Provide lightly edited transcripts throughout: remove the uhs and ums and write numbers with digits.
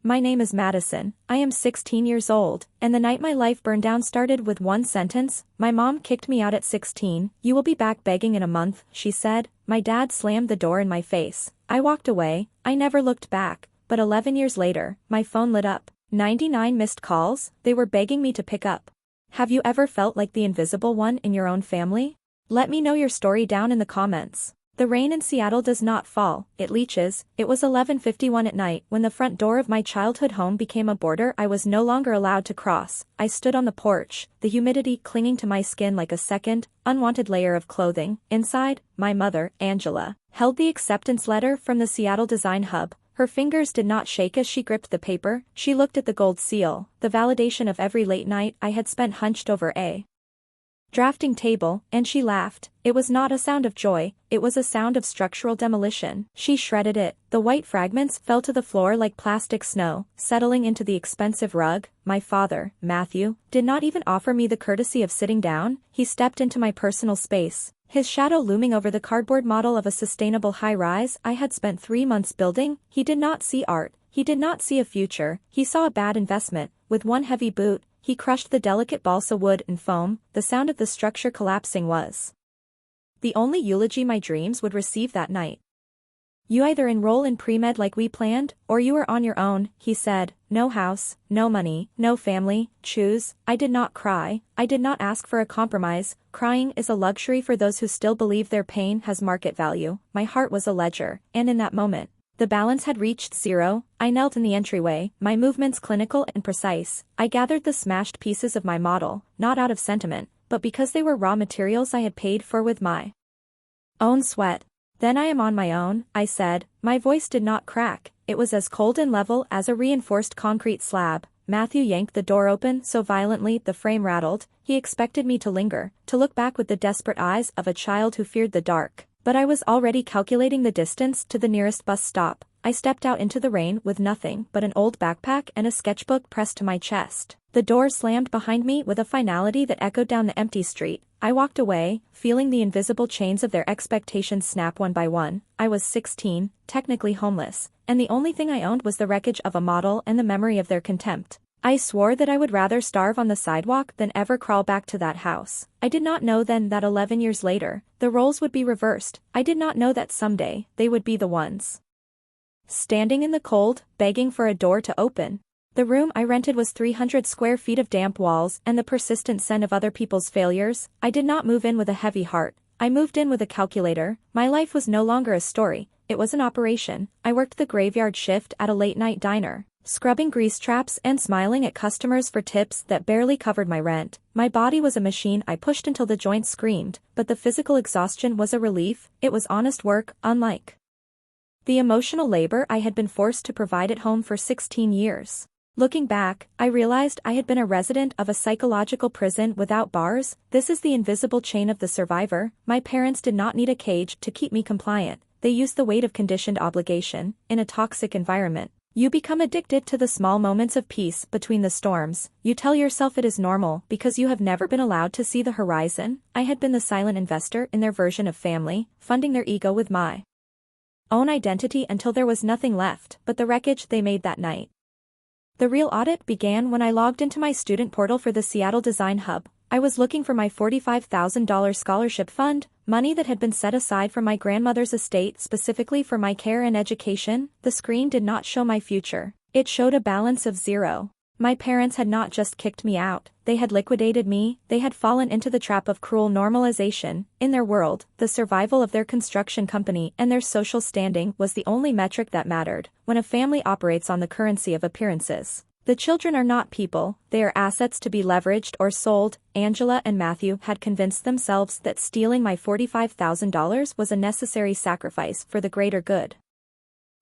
My name is Madison, I am 16 years old, and the night my life burned down started with one sentence. My mom kicked me out at 16, you will be back begging in a month, she said. My dad slammed the door in my face. I walked away, I never looked back, but 11 years later, my phone lit up. 99 missed calls, they were begging me to pick up. Have you ever felt like the invisible one in your own family? Let me know your story down in the comments. The rain in Seattle does not fall, it leaches. It was 11:51 at night when the front door of my childhood home became a border I was no longer allowed to cross. I stood on the porch, the humidity clinging to my skin like a second, unwanted layer of clothing. Inside, my mother, Angela, held the acceptance letter from the Seattle Design Hub. Her fingers did not shake as she gripped the paper. She looked at the gold seal, the validation of every late night I had spent hunched over a drafting table, and she laughed. It was not a sound of joy, it was a sound of structural demolition. She shredded it. The white fragments fell to the floor like plastic snow, settling into the expensive rug. My father, Matthew, did not even offer me the courtesy of sitting down. He stepped into my personal space, his shadow looming over the cardboard model of a sustainable high-rise I had spent 3 months building. He did not see art, he did not see a future, he saw a bad investment. With one heavy boot, he crushed the delicate balsa wood and foam. The sound of the structure collapsing was the only eulogy my dreams would receive that night. You either enroll in pre-med like we planned, or you are on your own, he said. No house, no money, no family, choose. I did not cry, I did not ask for a compromise. Crying is a luxury for those who still believe their pain has market value. My heart was a ledger, and in that moment, the balance had reached zero. I knelt in the entryway, my movements clinical and precise. I gathered the smashed pieces of my model, not out of sentiment, but because they were raw materials I had paid for with my own sweat. Then I am on my own, I said. My voice did not crack, it was as cold and level as a reinforced concrete slab. Matthew yanked the door open so violently the frame rattled. He expected me to linger, to look back with the desperate eyes of a child who feared the dark. But I was already calculating the distance to the nearest bus stop. I stepped out into the rain with nothing but an old backpack and a sketchbook pressed to my chest. The door slammed behind me with a finality that echoed down the empty street. I walked away, feeling the invisible chains of their expectations snap one by one. I was 16, technically homeless, and the only thing I owned was the wreckage of a model and the memory of their contempt. I swore that I would rather starve on the sidewalk than ever crawl back to that house. I did not know then that 11 years later, the roles would be reversed. I did not know that someday, they would be the ones standing in the cold, begging for a door to open. The room I rented was 300 square feet of damp walls and the persistent scent of other people's failures. I did not move in with a heavy heart. I moved in with a calculator. My life was no longer a story, it was an operation. I worked the graveyard shift at a late-night diner, scrubbing grease traps and smiling at customers for tips that barely covered my rent. My body was a machine I pushed until the joints screamed, but the physical exhaustion was a relief. It was honest work, unlike the emotional labor I had been forced to provide at home for 16 years. Looking back, I realized I had been a resident of a psychological prison without bars. This is the invisible chain of the survivor. My parents did not need a cage to keep me compliant. They used the weight of conditioned obligation. In a toxic environment, you become addicted to the small moments of peace between the storms. You tell yourself it is normal because you have never been allowed to see the horizon. I had been the silent investor in their version of family, funding their ego with my own identity until there was nothing left but the wreckage they made that night. The real audit began when I logged into my student portal for the Seattle Design Hub. I was looking for my $45,000 scholarship fund, money that had been set aside from my grandmother's estate specifically for my care and education. The screen did not show my future. It showed a balance of zero. My parents had not just kicked me out, they had liquidated me. They had fallen into the trap of cruel normalization. In their world, the survival of their construction company and their social standing was the only metric that mattered. When a family operates on the currency of appearances, the children are not people, they are assets to be leveraged or sold. Angela and Matthew had convinced themselves that stealing my $45,000 was a necessary sacrifice for the greater good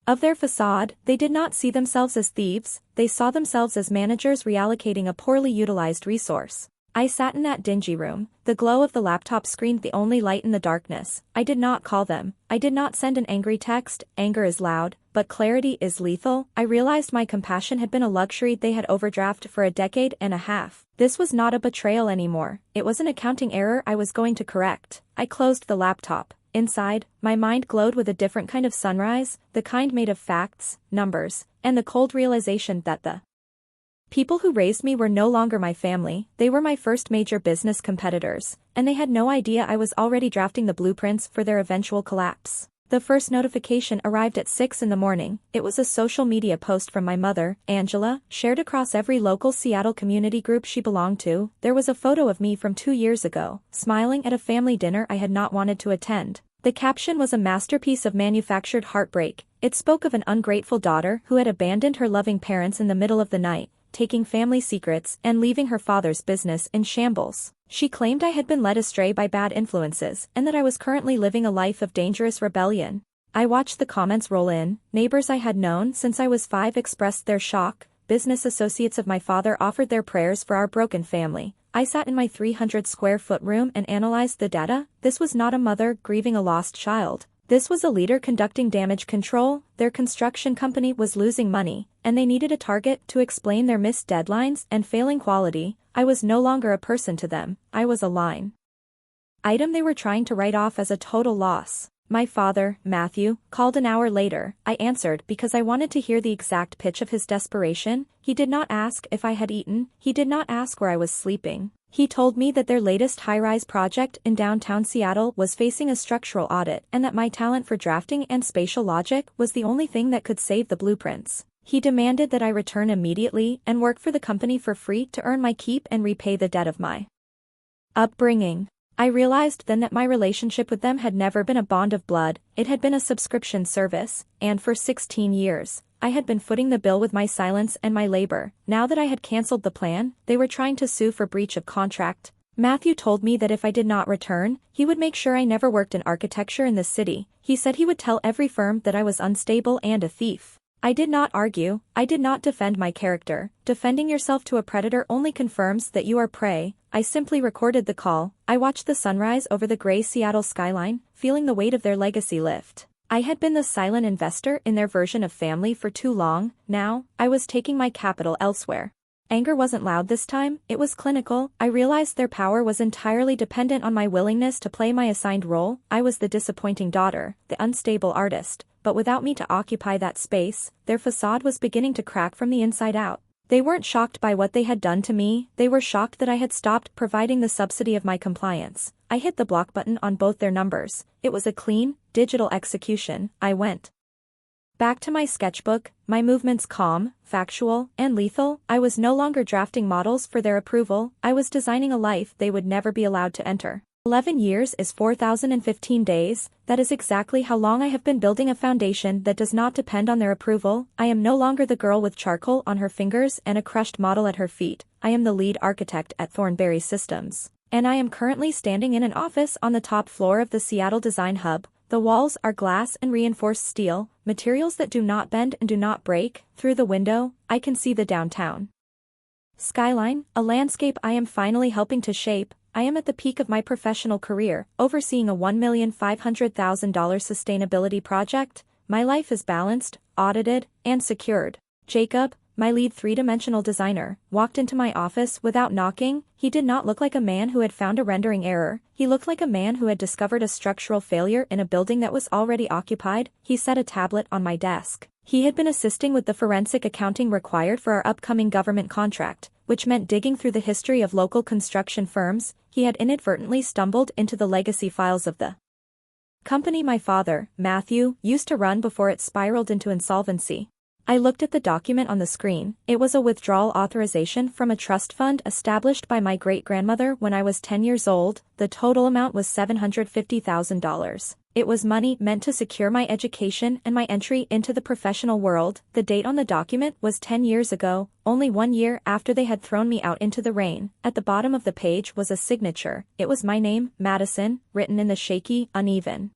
of their facade. They did not see themselves as thieves, they saw themselves as managers reallocating a poorly utilized resource. I sat in that dingy room, the glow of the laptop screen the only light in the darkness. I did not call them, I did not send an angry text. Anger is loud, but clarity is lethal. I realized my compassion had been a luxury they had overdrafted for a decade and a half. This was not a betrayal anymore, it was an accounting error I was going to correct. I closed the laptop. Inside, my mind glowed with a different kind of sunrise, the kind made of facts, numbers, and the cold realization that the people who raised me were no longer my family, they were my first major business competitors, and they had no idea I was already drafting the blueprints for their eventual collapse. The first notification arrived at 6 in the morning. It was a social media post from my mother, Angela, shared across every local Seattle community group she belonged to. There was a photo of me from 2 years ago, smiling at a family dinner I had not wanted to attend. The caption was a masterpiece of manufactured heartbreak. It spoke of an ungrateful daughter who had abandoned her loving parents in the middle of the night, taking family secrets and leaving her father's business in shambles. She claimed I had been led astray by bad influences and that I was currently living a life of dangerous rebellion. I watched the comments roll in. Neighbors I had known since I was 5 expressed their shock. Business associates of my father offered their prayers for our broken family. I sat in my 300-square-foot room and analyzed the data. This was not a mother grieving a lost child. This was a leader conducting damage control. Their construction company was losing money, and they needed a target to explain their missed deadlines and failing quality. I was no longer a person to them, I was a line item they were trying to write off as a total loss. My father, Matthew, called an hour later. I answered because I wanted to hear the exact pitch of his desperation. He did not ask if I had eaten, he did not ask where I was sleeping. He told me that their latest high-rise project in downtown Seattle was facing a structural audit and that my talent for drafting and spatial logic was the only thing that could save the blueprints. He demanded that I return immediately and work for the company for free to earn my keep and repay the debt of my upbringing. I realized then that my relationship with them had never been a bond of blood, it had been a subscription service, and for 16 years, I had been footing the bill with my silence and my labor. Now that I had cancelled the plan, they were trying to sue for breach of contract. Matthew told me that if I did not return, he would make sure I never worked in architecture in this city. He said he would tell every firm that I was unstable and a thief. I did not argue, I did not defend my character. Defending yourself to a predator only confirms that you are prey. I simply recorded the call. I watched the sunrise over the gray Seattle skyline, feeling the weight of their legacy lift. I had been the silent investor in their version of family for too long. Now, I was taking my capital elsewhere. Anger wasn't loud this time, it was clinical. I realized their power was entirely dependent on my willingness to play my assigned role. I was the disappointing daughter, the unstable artist, but without me to occupy that space, their facade was beginning to crack from the inside out. They weren't shocked by what they had done to me, they were shocked that I had stopped providing the subsidy of my compliance. I hit the block button on both their numbers. It was a clean, digital execution. I went back to my sketchbook, my movements calm, factual, and lethal. I was no longer drafting models for their approval, I was designing a life they would never be allowed to enter. 11 years is 4,015 days, that is exactly how long I have been building a foundation that does not depend on their approval. I am no longer the girl with charcoal on her fingers and a crushed model at her feet. I am the lead architect at Thornberry Systems. And I am currently standing in an office on the top floor of the Seattle Design Hub. The walls are glass and reinforced steel, materials that do not bend and do not break. Through the window, I can see the downtown skyline, a landscape I am finally helping to shape. I am at the peak of my professional career, overseeing a $1,500,000 sustainability project. My life is balanced, audited, and secured. Jacob, my lead three-dimensional designer, walked into my office without knocking. He did not look like a man who had found a rendering error. He looked like a man who had discovered a structural failure in a building that was already occupied. He set a tablet on my desk. He had been assisting with the forensic accounting required for our upcoming government contract, which meant digging through the history of local construction firms. He had inadvertently stumbled into the legacy files of the company my father, Matthew, used to run before it spiraled into insolvency. I looked at the document on the screen. It was a withdrawal authorization from a trust fund established by my great-grandmother when I was 10 years old. The total amount was $750,000. It was money meant to secure my education and my entry into the professional world. The date on the document was 10 years ago, only 1 year after they had thrown me out into the rain. At the bottom of the page was a signature. It was my name, Madison, written in the shaky, uneven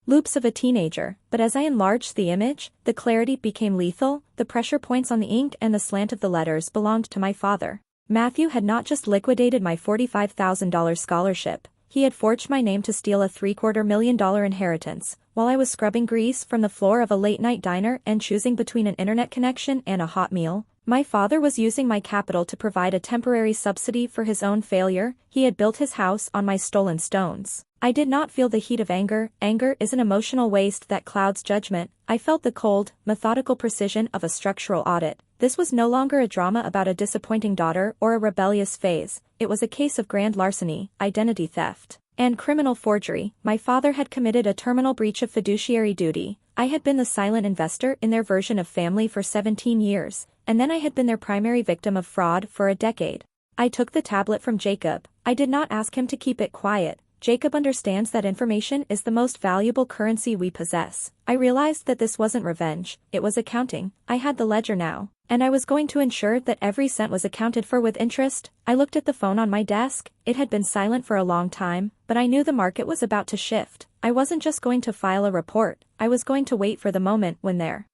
loops of a teenager, but as I enlarged the image, the clarity became lethal. The pressure points on the ink and the slant of the letters belonged to my father. Matthew had not just liquidated my $45,000 scholarship, he had forged my name to steal a $750,000 inheritance. While I was scrubbing grease from the floor of a late-night diner and choosing between an internet connection and a hot meal, my father was using my capital to provide a temporary subsidy for his own failure. He had built his house on my stolen stones. I did not feel the heat of anger. Anger is an emotional waste that clouds judgment. I felt the cold, methodical precision of a structural audit. This was no longer a drama about a disappointing daughter or a rebellious phase. It was a case of grand larceny, identity theft, and criminal forgery. My father had committed a terminal breach of fiduciary duty. I had been the silent investor in their version of family for 17 years, and then I had been their primary victim of fraud for a decade. I took the tablet from Jacob. I did not ask him to keep it quiet. Jacob understands that information is the most valuable currency we possess. I realized that this wasn't revenge, it was accounting. I had the ledger now, and I was going to ensure that every cent was accounted for with interest. I looked at the phone on my desk. It had been silent for a long time, but I knew the market was about to shift. I wasn't just going to file a report, I was going to wait for the moment when their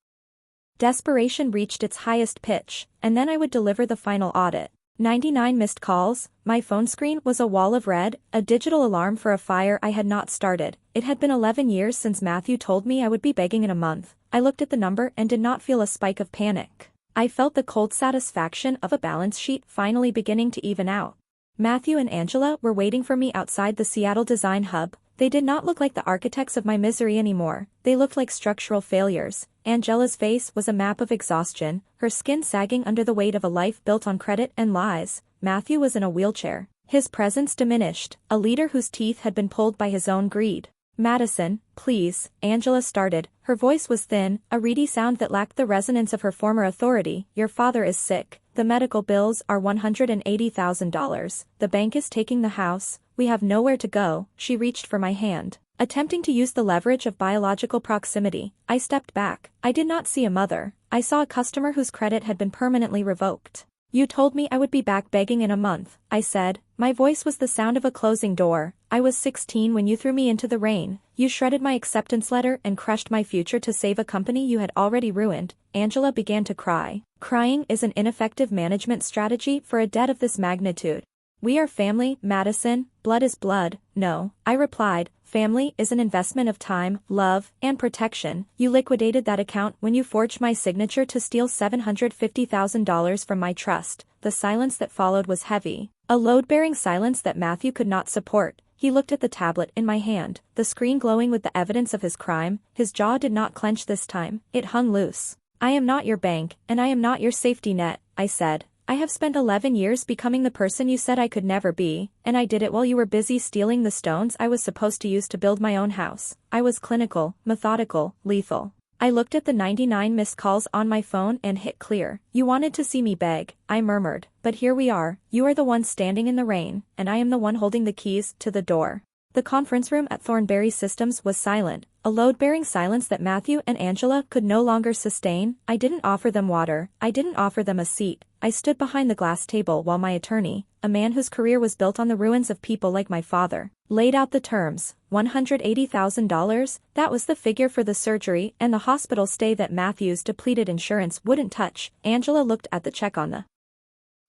desperation reached its highest pitch, and then I would deliver the final audit. 99 missed calls. My phone screen was a wall of red, a digital alarm for a fire I had not started. It had been 11 years since Matthew told me I would be begging in a month. I looked at the number and did not feel a spike of panic. I felt the cold satisfaction of a balance sheet finally beginning to even out. Matthew and Angela were waiting for me outside the Seattle Design Hub. They did not look like the architects of my misery anymore. They looked like structural failures. Angela's face was a map of exhaustion, her skin sagging under the weight of a life built on credit and lies. Matthew was in a wheelchair, his presence diminished, a leader whose teeth had been pulled by his own greed. Madison, please, Angela started. Her voice was thin, a reedy sound that lacked the resonance of her former authority. Your father is sick. The medical bills are $180,000. The bank is taking the house. We have nowhere to go. She reached for my hand. Attempting to use the leverage of biological proximity, I stepped back. I did not see a mother. I saw a customer whose credit had been permanently revoked. You told me I would be back begging in a month, I said. My voice was the sound of a closing door. I was 16 when you threw me into the rain. You shredded my acceptance letter and crushed my future to save a company you had already ruined. Angela began to cry. Crying is an ineffective management strategy for a debt of this magnitude. We are family, Madison. Blood is blood. No, I replied. Family is an investment of time, love, and protection. You liquidated that account when you forged my signature to steal $750,000 from my trust. The silence that followed was heavy, a load-bearing silence that Matthew could not support. He looked at the tablet in my hand, the screen glowing with the evidence of his crime. His jaw did not clench this time, it hung loose. I am not your bank, and I am not your safety net, I said. I have spent 11 years becoming the person you said I could never be, and I did it while you were busy stealing the stones I was supposed to use to build my own house. I was clinical, methodical, lethal. I looked at the 99 missed calls on my phone and hit clear. You wanted to see me beg, I murmured, but here we are. You are the one standing in the rain, and I am the one holding the keys to the door. The conference room at Thornberry Systems was silent, a load-bearing silence that Matthew and Angela could no longer sustain. I didn't offer them water, I didn't offer them a seat. I stood behind the glass table while my attorney, a man whose career was built on the ruins of people like my father, laid out the terms. $180,000, that was the figure for the surgery and the hospital stay that Matthew's depleted insurance wouldn't touch. Angela looked at the check on the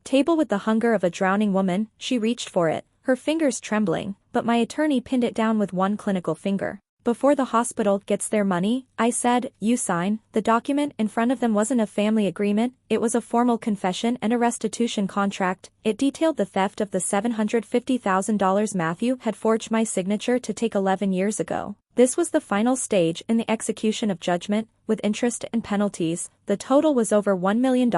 table with the hunger of a drowning woman. She reached for it, her fingers trembling, but my attorney pinned it down with one clinical finger. Before the hospital gets their money, I said, you sign. The document in front of them wasn't a family agreement, it was a formal confession and a restitution contract. It detailed the theft of the $750,000 Matthew had forged my signature to take 11 years ago. This was the final stage in the execution of judgment, with interest and penalties. The total was over $1 million.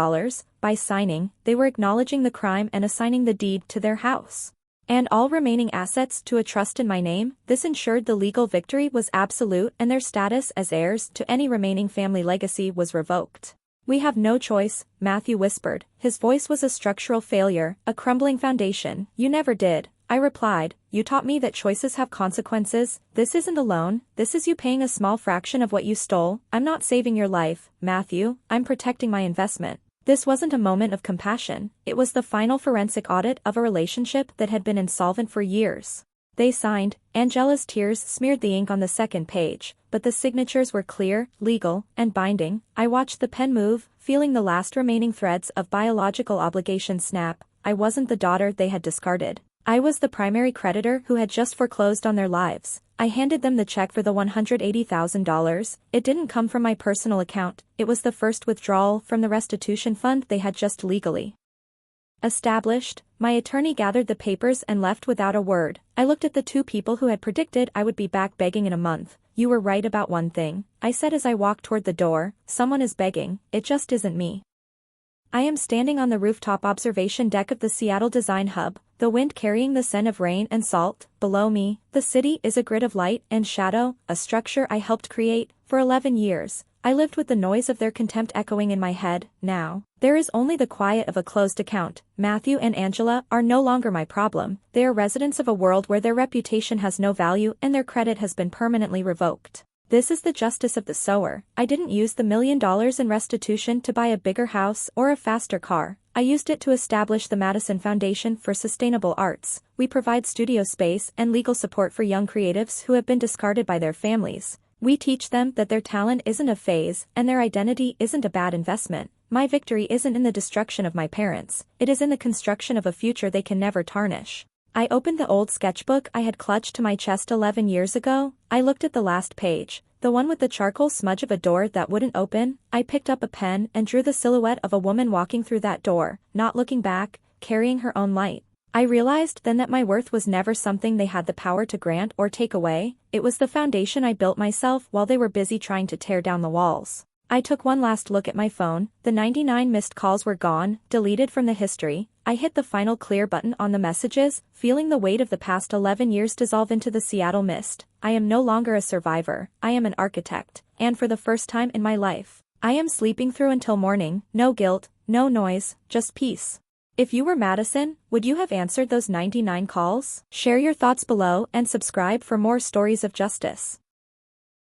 By signing, they were acknowledging the crime and assigning the deed to their house and all remaining assets to a trust in my name. This ensured the legal victory was absolute and their status as heirs to any remaining family legacy was revoked. We have no choice, Matthew whispered. His voice was a structural failure, a crumbling foundation. You never did, I replied. You taught me that choices have consequences. This isn't a loan, this is you paying a small fraction of what you stole. I'm not saving your life, Matthew, I'm protecting my investment. This wasn't a moment of compassion, it was the final forensic audit of a relationship that had been insolvent for years. They signed. Angela's tears smeared the ink on the second page, but the signatures were clear, legal, and binding. I watched the pen move, feeling the last remaining threads of biological obligation snap. I wasn't the daughter they had discarded. I was the primary creditor who had just foreclosed on their lives. I handed them the check for the $180,000. It didn't come from my personal account, it was the first withdrawal from the restitution fund they had just legally Established. My attorney gathered the papers and left without a word. I looked at the two people who had predicted I would be back begging in a month. You were right about one thing, I said as I walked toward the door. Someone is begging, it just isn't me. I am standing on the rooftop observation deck of the Seattle Design Hub, the wind carrying the scent of rain and salt. Below me, the city is a grid of light and shadow, a structure I helped create. For 11 years, I lived with the noise of their contempt echoing in my head. Now, there is only the quiet of a closed account. Matthew and Angela are no longer my problem. They are residents of a world where their reputation has no value and their credit has been permanently revoked. This is the justice of the sower. I didn't use the $1 million in restitution to buy a bigger house or a faster car. I used it to establish the Madison Foundation for Sustainable Arts. We provide studio space and legal support for young creatives who have been discarded by their families. We teach them that their talent isn't a phase and their identity isn't a bad investment. My victory isn't in the destruction of my parents, it is in the construction of a future they can never tarnish. I opened the old sketchbook I had clutched to my chest 11 years ago. I looked at the last page, the one with the charcoal smudge of a door that wouldn't open. I picked up a pen and drew the silhouette of a woman walking through that door, not looking back, carrying her own light. I realized then that my worth was never something they had the power to grant or take away. It was the foundation I built myself while they were busy trying to tear down the walls. I took one last look at my phone. The 99 missed calls were gone, deleted from the history. I hit the final clear button on the messages, feeling the weight of the past 11 years dissolve into the Seattle mist. I am no longer a survivor, I am an architect, and for the first time in my life, I am sleeping through until morning. No guilt, no noise, just peace. If you were Madison, would you have answered those 99 calls? Share your thoughts below and subscribe for more stories of justice.